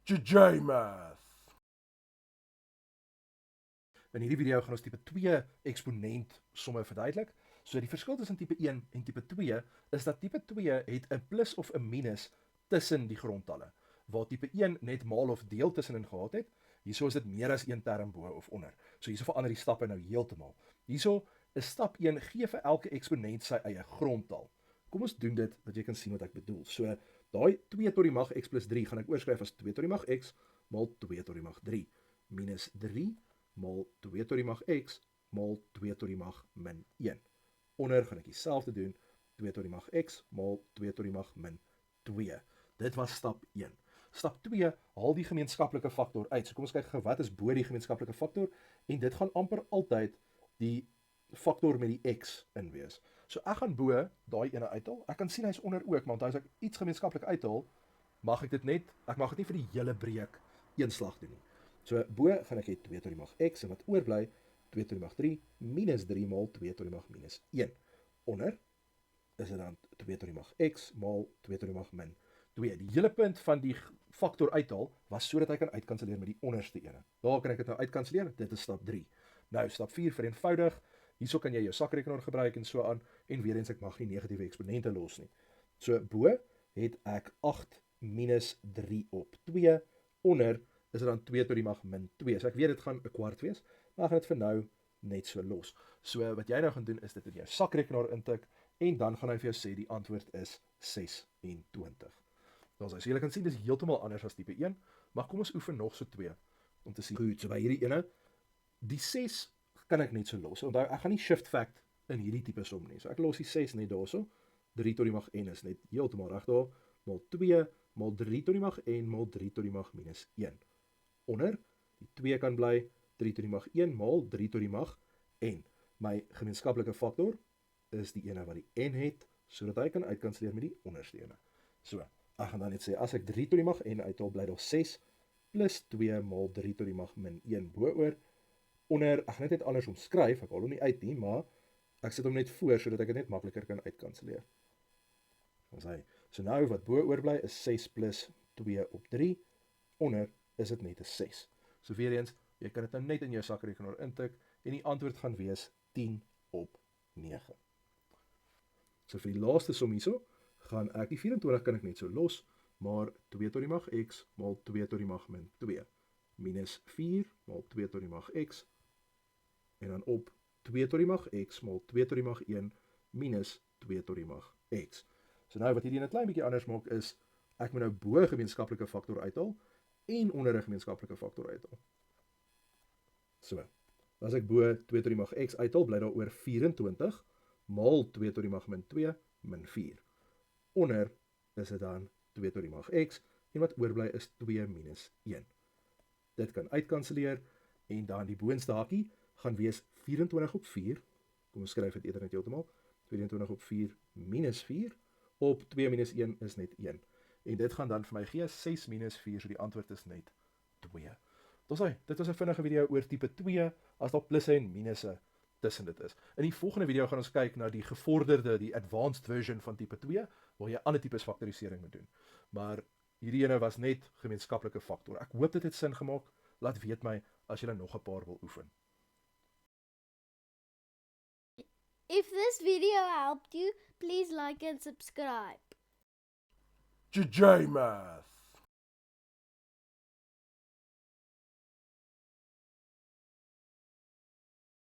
JJ-Math. In hierdie video gaan ons tipe 2 eksponent somme verduidelik. So die verskil tussen tipe 1 en tipe 2 is dat tipe 2 het 'n plus of 'n minus tussen die grondtalle, waar tipe 1 net maal of deel tussenin gehad het. Hierso is dit meer as een term bo of onder. So hierso verander die stappe nou heeltemal. Hierso is stap 1 gee vir elke eksponent sy eie grondtal. Kom ons doen dit dat jy kan sien wat ek bedoel. So daai 2 tot die mag x plus 3 gaan ek oorskryf as 2 tot die mag x maal 2 tot die mag 3 minus 3 maal 2 tot die mag x maal 2 tot die mag min 1. Onder gaan ek dieselfde doen, 2 tot die mag x maal 2 tot die mag min 2. Dit was stap 1. Stap 2 haal die gemeenskaplike faktor uit. So kom ons kyk gou wat is bo die gemeenskaplike faktor, en dit gaan amper altyd die faktor met die x in wees. So ek gaan bo daai ene uithaal. Ek kan sien hy's onder ook, maar as ek iets gemeenskaplik uithaal, mag ek dit nie vir die hele breek een slag doen nie. So bo gaan ek hê 2 tot die mag x, en wat oorbly 2 tot die mag 3 minus 3 maal 2 tot die mag minus 1. Onder is dit dan 2 tot die mag x maal 2 tot die mag min 2. Die hele punt van die faktor uithaal was sodat hy kan uitkanselleer met die onderste ene. Daar kan ek dit nou uitkanselleer. Dit is stap 3. Nou stap 4 vereenvoudig. Hierso kan jy jou sakrekenaar gebruik en so aan, en weer eens ek mag nie negatiewe eksponente los nie. So bo het ek 8 minus 3 op 2. Onder is dit dan 2 tot die mag min 2. So ek weet dit gaan 'n kwart wees, maar ek gaan dit vir nou net so los. So wat jy nou gaan doen is dit in jou sakrekenaar intik, en dan gaan hy vir jou sê die antwoord is 26. So jy kan sien dis heeltemal anders as tipe 1, maar kom ons oefen nog so 2 om te sien. Goed, so by hierdie ene, die 6 kan ek net so los. Onthou, ek gaan nie shift fact in hierdie tipe som nie. So ek los die 6 net daarso. 3 tot die mag n is net heeltemal reg daar, maal 2 maal 3 tot die mag n maal 3 tot die mag minus 1. Onder, die 2 kan bly 3 tot die mag 1 maal 3 tot die mag n. My gemeenskaplike faktor is die ene wat die n het, sodat hy kan uitkanselleer met die onderste ene. So, ek gaan dan net sê, as ek 3 tot die mag n uithaal, bly daar 6 plus 2 maal 3 tot die mag min 1 bo-oor. Onder, ek gaan net anders omskryf, ek haal hom nie uit nie, maar ek sit hom net voor, sodat ek dit net makliker kan uitkanselleer. So nou wat bo-oor bly is 6 plus 2 op 3, onder is dit net 'n 6. So weer eens, jy kan dit nou net in jou sakrekenaar intik, en die antwoord gaan wees 10 op 9. So vir die laaste som hierso, gaan ek die 24 kan ek net so los, maar 2 tot die mag x maal 2 tot die mag min 2, minus 4 maal 2 tot die mag x, en dan op 2 tot die mag x maal 2 tot die mag 1, minus 2 tot die mag x. So nou wat hierdie 'n klein bietjie anders maak is, ek moet nou bo 'n gemeenskaplike faktor uithaal, en onder 'n gemeenskaplike faktor uithaal. So, as ek bo 2 tot die mag x uithaal, bly daar oor 24, maal 2 tot die mag min 2, min 4. Onder is dit dan 2 tot die mag x, en wat oorbly is 2 minus 1. Dit kan uitkanselleer, en dan die boonste hakie gaan wees 24 op 4, kom ons skryf dit eerder net heeltemal, 24 op 4 minus 4, op 2 minus 1 is net 1. En dit gaan dan vir my gee 6 minus 4, so die antwoord is net 2. Dit was 'n vinnige video oor tipe 2, as daar plusse en minusse tussen dit is. In die volgende video gaan ons kyk na die gevorderde, die advanced version van tipe 2, waar jy ander tipes faktorisering moet doen. Maar hierdie ene was net gemeenskaplike faktor. Ek hoop dit het sin gemaak. Laat weet my as jy nog 'n paar wil oefen. If this video helped you, please like and subscribe. JJ-Math.